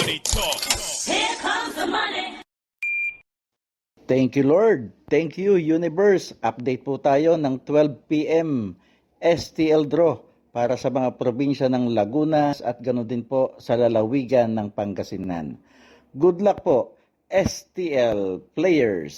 Money talk. Here comes the money. Thank you, Lord. Thank you, Universe. Update po tayo ng 12 p.m. STL draw para sa mga probinsya ng Laguna at ganoon din po sa lalawigan ng Pangasinan. Good luck po, STL players.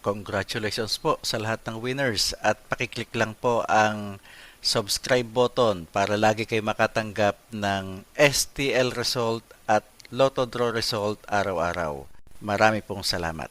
Congratulations po sa lahat ng winners at pakiclick lang po ang subscribe button para lagi kayo makatanggap ng STL result at Lotto Draw result araw-araw. Marami pong salamat.